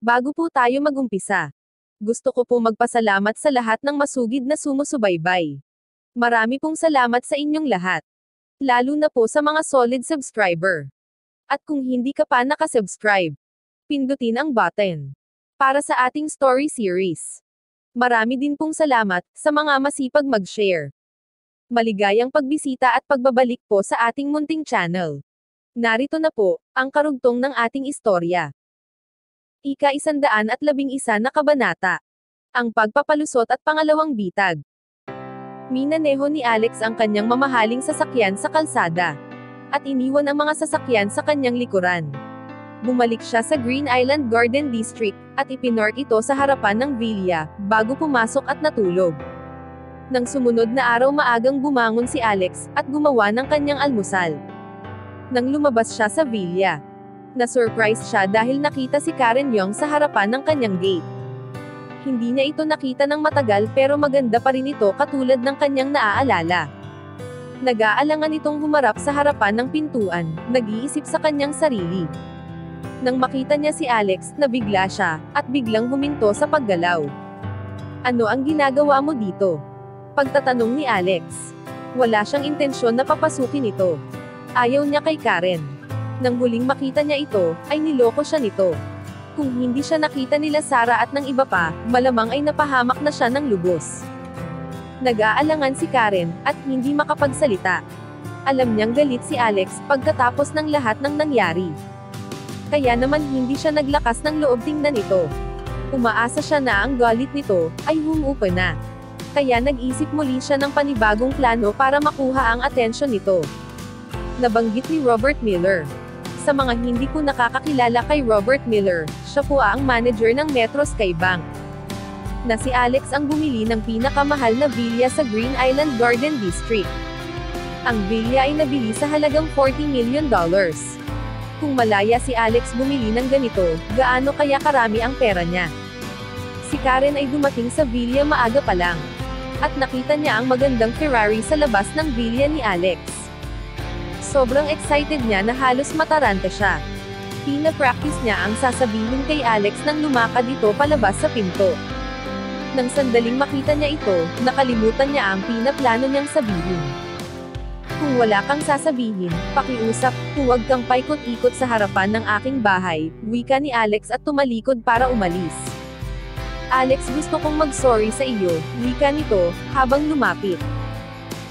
Bago po tayo magumpisa, gusto ko po magpasalamat sa lahat ng masugid na sumusubaybay. Marami pong salamat sa inyong lahat. Lalo na po sa mga solid subscriber. At kung hindi ka pa nakasubscribe, pindutin ang button para sa ating story series. Marami din pong salamat sa mga masipag mag-share. Maligayang pagbisita at pagbabalik po sa ating munting channel. Narito na po ang karugtong ng ating istorya. Ika-111 na kabanata. Ang pagpapalusot at pangalawang bitag. Minaneho ni Alex ang kanyang mamahaling sasakyan sa kalsada. At iniwan ang mga sasakyan sa kanyang likuran. Bumalik siya sa Green Island Garden District, at ipinork ito sa harapan ng villa, bago pumasok at natulog. Nang sumunod na araw maagang bumangon si Alex, at gumawa ng kanyang almusal. Nang lumabas siya sa villa, na-surprise siya dahil nakita si Karen Young sa harapan ng kanyang gate. Hindi niya ito nakita ng matagal pero maganda pa rin ito katulad ng kanyang naaalala. Nag-aalangan itong humarap sa harapan ng pintuan, nag-iisip sa kanyang sarili. Nang makita niya si Alex, nabigla siya, at biglang huminto sa paggalaw. Ano ang ginagawa mo dito? Pagtatanong ni Alex. Wala siyang intensyon na papasukin ito. Ayaw niya kay Karen. Nang huling makita niya ito, ay niloko siya nito. Kung hindi siya nakita nila Sarah at ng iba pa, malamang ay napahamak na siya ng lubos. Nag-aalangan si Karen, at hindi makapagsalita. Alam niyang galit si Alex, pagkatapos ng lahat ng nangyari. Kaya naman hindi siya naglakas ng loob tingnan ito. Umaasa siya na ang galit nito, ay humupa na. Kaya nag-isip muli siya ng panibagong plano para makuha ang atensyon nito. Nabanggit ni Robert Miller. Sa mga hindi ko nakakakilala kay Robert Miller, siya po ang manager ng Metro Skybank. Na si Alex ang bumili ng pinakamahal na villa sa Green Island Garden District. Ang villa ay nabili sa halagang $40 million. Kung malaya si Alex bumili ng ganito, gaano kaya karami ang pera niya? Si Karen ay dumating sa villa maaga pa lang. At nakita niya ang magandang Ferrari sa labas ng villa ni Alex. Sobrang excited niya na halos mataranta siya. Pina-practice niya ang sasabihin kay Alex nang lumakad ito palabas sa pinto. Nang sandaling makita niya ito, nakalimutan niya ang pinaplano niyang sabihin. Kung wala kang sasabihin, pakiusap, huwag kang paikot-ikot sa harapan ng aking bahay, wika ni Alex at tumalikod para umalis. Alex, gusto kong mag-sorry sa iyo, wika nito, habang lumapit.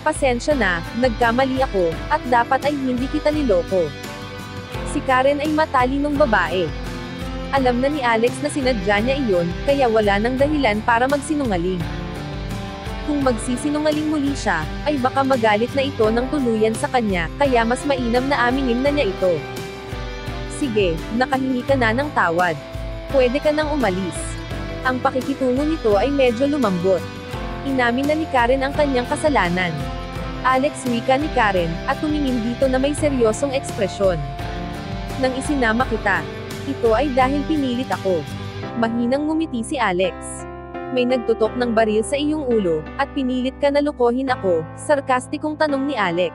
Pasensya na, nagkamali ako, at dapat ay hindi kita niloko. Si Karen ay matalinong babae. Alam na ni Alex na sinadya niya iyon, kaya wala nang dahilan para magsinungaling. Kung magsisinungaling muli siya, ay baka magalit na ito ng tuluyan sa kanya, kaya mas mainam na aminin na niya ito. Sige, nakahingi ka na ng tawad. Pwede ka nang umalis. Ang pakikitungo nito ay medyo lumambot. Inamin na ni Karen ang kanyang kasalanan. Alex, wika ni Karen, at tumingin dito na may seryosong ekspresyon. Nang isinama kita, ito ay dahil pinilit ako. Mahinang ngumiti si Alex. May nagtutok ng baril sa iyong ulo, at pinilit ka na lukohin ako, sarkastikong tanong ni Alex.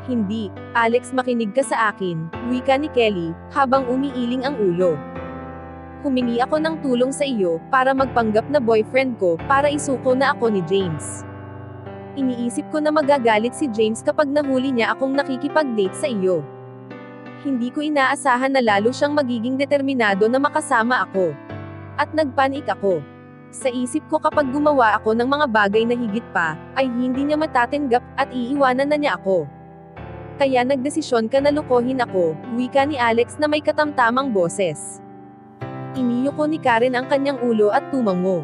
Hindi, Alex, makinig ka sa akin, wika ni Kelly, habang umiiling ang ulo. Humingi ako ng tulong sa iyo, para magpanggap na boyfriend ko, para isuko na ako ni James. Iniisip ko na magagalit si James kapag nahuli niya akong nakikipag-date sa iyo. Hindi ko inaasahan na lalo siyang magiging determinado na makasama ako. At nagpanik ako. Sa isip ko kapag gumawa ako ng mga bagay na higit pa, ay hindi niya matatanggap, at iiwanan na niya ako. Kaya nagdesisyon ka na lukohin ako, wika ni Alex na may katamtamang boses. Iniyo ko ni Karen ang kanyang ulo at tumango.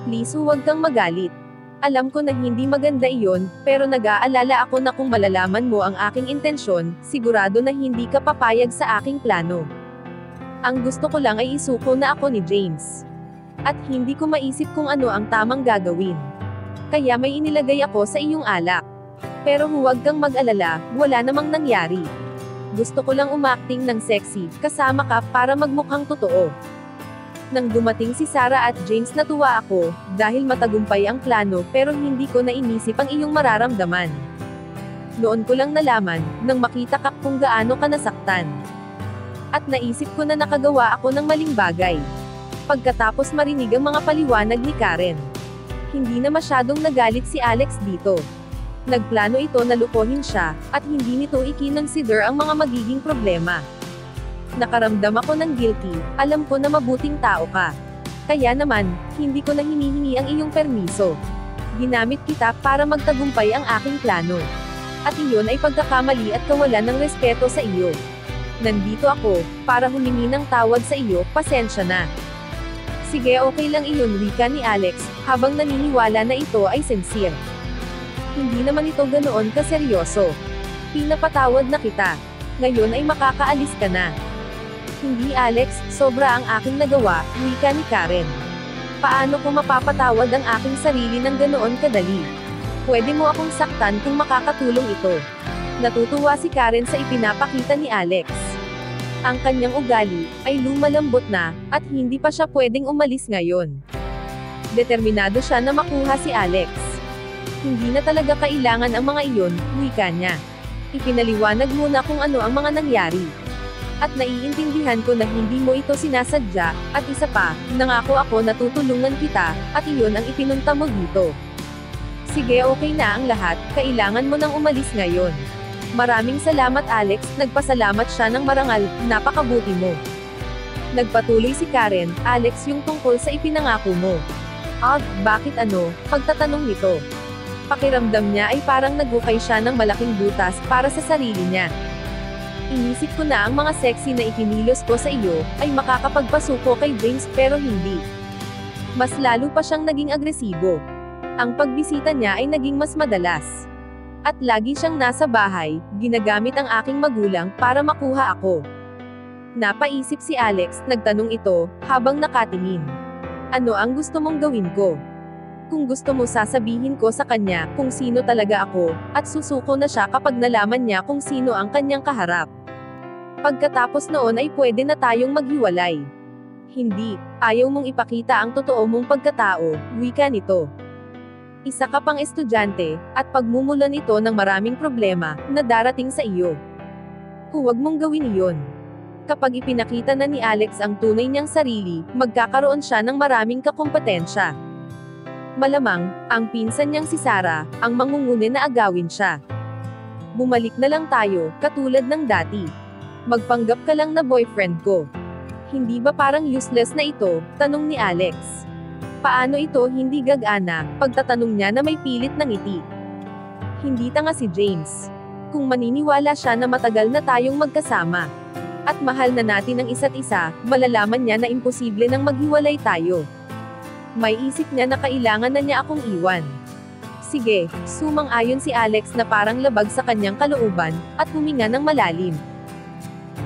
Please, huwag kang magalit. Alam ko na hindi maganda iyon, pero nag-aalala ako na kung malalaman mo ang aking intensyon, sigurado na hindi ka papayag sa aking plano. Ang gusto ko lang ay isuko na ako ni James. At hindi ko maisip kung ano ang tamang gagawin. Kaya may inilagay ako sa iyong alak. Pero huwag kang mag-alala, wala namang nangyari. Gusto ko lang umakting ng sexy, kasama ka, para magmukhang totoo. Nang dumating si Sarah at James, natuwa ako, dahil matagumpay ang plano, pero hindi ko na inisip ang iyong mararamdaman. Noon ko lang nalaman, nang makita ka kung gaano ka nasaktan. At naisip ko na nakagawa ako ng maling bagay. Pagkatapos marinig ang mga paliwanag ni Karen, hindi na masyadong nagalit si Alex dito. Nagplano ito na lukohin siya, at hindi nito ikinonsider ang mga magiging problema. Nakaramdam ako ng guilty, alam ko na mabuting tao ka. Kaya naman, hindi ko na hinihingi ang iyong permiso. Ginamit kita para magtagumpay ang aking plano. At iyon ay pagkakamali at kawalan ng respeto sa iyo. Nandito ako, para humingi ng tawad sa iyo, pasensya na. Sige, okay lang iyon, wika ni Alex, habang naniniwala na ito ay sincere. Hindi naman ito ganoon kaseryoso. Pinapatawad na kita. Ngayon ay makakaalis ka na. Hindi Alex, sobra ang aking nagawa, wika ni Karen. Paano ko mapapatawad ang aking sarili ng ganoon kadali? Pwede mo akong saktan kung makakatulong ito. Natutuwa si Karen sa ipinapakita ni Alex. Ang kanyang ugali ay lumalambot na, at hindi pa siya pwedeng umalis ngayon. Determinado siya na makuha si Alex. Hindi na talaga kailangan ang mga iyon, wika niya. Ipinaliwanag muna kung ano ang mga nangyari. At naiintindihan ko na hindi mo ito sinasadya, at isa pa, nangako ako na tutulungan kita, at iyon ang ipinunta mo dito. Sige, okay na ang lahat, kailangan mo nang umalis ngayon. Maraming salamat Alex, nagpasalamat siya ng marangal, napakabuti mo. Nagpatuloy si Karen, Alex yung tungkol sa ipinangako mo. Bakit ano? Pagtatanong nito. Pakiramdam niya ay parang nagukay siya ng malaking butas para sa sarili niya. Inisip ko na ang mga sexy na ikinilos ko sa iyo, ay makakapagpasuko kay James, pero hindi. Mas lalo pa siyang naging agresibo. Ang pagbisita niya ay naging mas madalas. At lagi siyang nasa bahay, ginagamit ang aking magulang para makuha ako. Napaisip si Alex, nagtanong ito, habang nakatingin. Ano ang gusto mong gawin ko? Kung gusto mo sasabihin ko sa kanya kung sino talaga ako, at susuko na siya kapag nalaman niya kung sino ang kanyang kaharap. Pagkatapos noon ay pwede na tayong maghiwalay. Hindi, ayaw mong ipakita ang totoo mong pagkatao, wika nito. Isa ka pang estudyante, at pagmumulan ito ng maraming problema na darating sa iyo. Huwag mong gawin iyon. Kapag ipinakita na ni Alex ang tunay niyang sarili, magkakaroon siya ng maraming kakumpetensya. Malamang, ang pinsan niyang si Sarah, ang mangungune na agawin siya. Bumalik na lang tayo, katulad ng dati. Magpanggap ka lang na boyfriend ko. Hindi ba parang useless na ito? Tanong ni Alex. Paano ito hindi gagana? Pagtatanong niya na may pilit ng ngiti. Hindi tanga si James. Kung maniniwala siya na matagal na tayong magkasama, at mahal na natin ang isa't isa, malalaman niya na imposible nang maghiwalay tayo. May isip niya na kailangan na niya akong iwan. Sige, sumang-ayon si Alex na parang labag sa kanyang kalooban, at huminga ng malalim.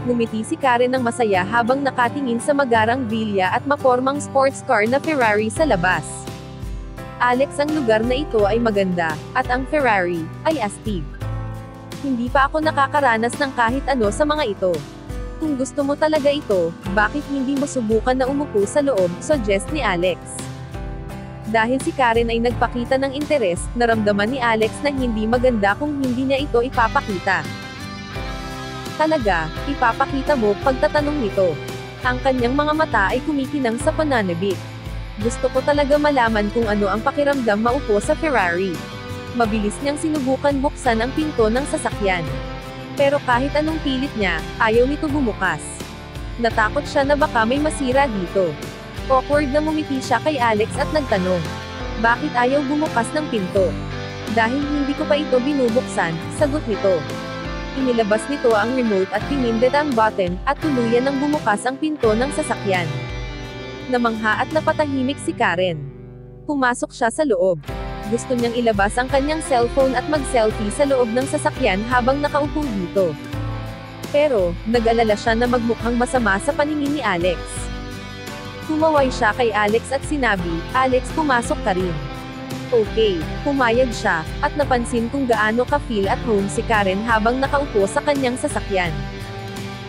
Ngumiti si Karen ng masaya habang nakatingin sa magarang bilya at mapormang sports car na Ferrari sa labas. Alex, ang lugar na ito ay maganda, at ang Ferrari ay astig. Hindi pa ako nakakaranas ng kahit ano sa mga ito. Kung gusto mo talaga ito, bakit hindi mo subukan na umupo sa loob, suggest ni Alex. Dahil si Karen ay nagpakita ng interes, naramdaman ni Alex na hindi maganda kung hindi niya ito ipapakita. Talaga, ipapakita mo, pagtatanong nito. Ang kanyang mga mata ay kumikinang sa pananabik. Gusto ko talaga malaman kung ano ang pakiramdam maupo sa Ferrari. Mabilis niyang sinubukan buksan ang pinto ng sasakyan. Pero kahit anong pilit niya, ayaw nito bumukas. Natakot siya na baka may masira dito. Awkward na ngumiti siya kay Alex at nagtanong. Bakit ayaw bumukas ng pinto? Dahil hindi ko pa ito binubuksan, sagot nito. Inilabas nito ang remote at pinindot ang button, at tuluyan ng bumukas ang pinto ng sasakyan. Namangha at napatahimik si Karen. Pumasok siya sa loob. Gusto niyang ilabas ang kanyang cellphone at mag-selfie sa loob ng sasakyan habang nakaupo dito. Pero, nag-alala siya na magmukhang masama sa paningin ni Alex. Tumaway siya kay Alex at sinabi, Alex, pumasok ka rin. Okay, pumayag siya, at napansin kung gaano ka-feel at home si Karen habang nakaupo sa kanyang sasakyan.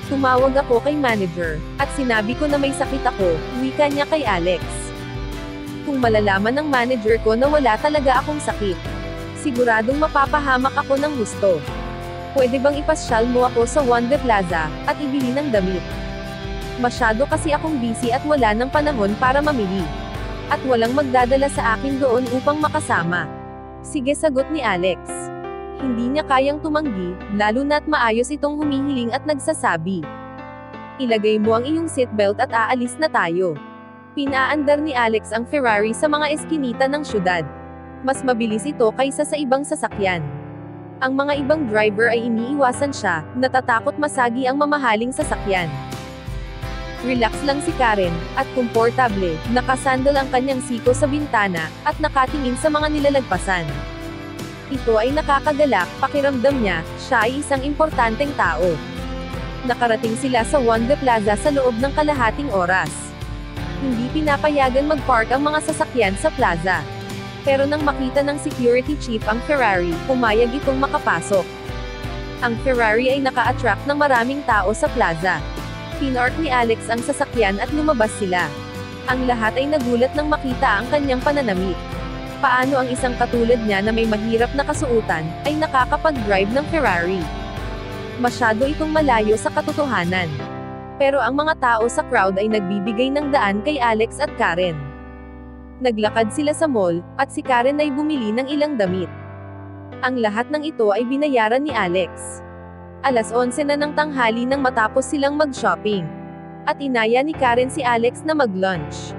Tumawag ako kay manager, at sinabi ko na may sakit ako, wika niya kay Alex. Kung malalaman ng manager ko na wala talaga akong sakit, siguradong mapapahamak ako ng gusto. Pwede bang ipasyal mo ako sa Wonder Plaza, at ibili ng damit? Masyado kasi akong busy at wala ng panahon para mamili. At walang magdadala sa akin doon upang makasama. Sige, sagot ni Alex. Hindi niya kayang tumanggi, lalo na't maayos itong humihiling at nagsasabi. Ilagay mo ang iyong seatbelt at aalis na tayo. Pinaandar ni Alex ang Ferrari sa mga eskinita ng syudad. Mas mabilis ito kaysa sa ibang sasakyan. Ang mga ibang driver ay iniiwasan siya, natatakot masagi ang mamahaling sasakyan. Relax lang si Karen, at komportable, nakasandal ang kanyang siko sa bintana, at nakatingin sa mga nilalagpasan. Ito ay nakakagalak, pakiramdam niya, siya ay isang importanteng tao. Nakarating sila sa Wanda Plaza sa loob ng kalahating oras. Hindi pinapayagan mag-park ang mga sasakyan sa plaza. Pero nang makita ng security chief ang Ferrari, pumayag itong makapasok. Ang Ferrari ay naka-attract ng maraming tao sa plaza. Pinark ni Alex ang sasakyan at lumabas sila. Ang lahat ay nagulat nang makita ang kanyang pananamit. Paano ang isang katulad niya na may mahirap na kasuotan, ay nakakapag-drive ng Ferrari? Masyado itong malayo sa katotohanan. Pero ang mga tao sa crowd ay nagbibigay ng daan kay Alex at Karen. Naglakad sila sa mall, at si Karen ay bumili ng ilang damit. Ang lahat ng ito ay binayaran ni Alex. Alas 11 na ng tanghali nang matapos silang mag-shopping. At inaya ni Karen si Alex na mag-lunch.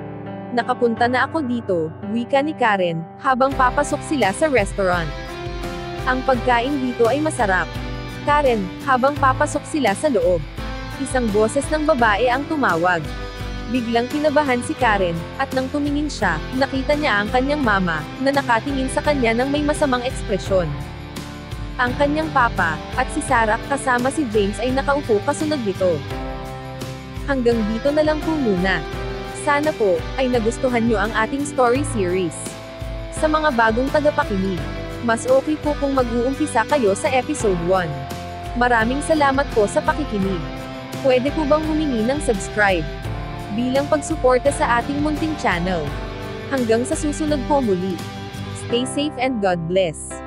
Nakapunta na ako dito, wika ni Karen, habang papasok sila sa restaurant. Ang pagkain dito ay masarap. Karen, habang papasok sila sa loob. Isang boses ng babae ang tumawag. Biglang kinabahan si Karen, at nang tumingin siya, nakita niya ang kanyang mama, na nakatingin sa kanya ng may masamang ekspresyon. Ang kanyang papa, at si Sarah, kasama si James ay nakaupo kasunod nito. Hanggang dito na lang po muna. Sana po, ay nagustuhan nyo ang ating story series. Sa mga bagong tagapakinig, mas okay po kung mag-uumpisa kayo sa episode 1. Maraming salamat po sa pakikinig. Pwede po bang humingi ng subscribe? Bilang pagsuporta sa ating munting channel. Hanggang sa susunod po muli. Stay safe and God bless.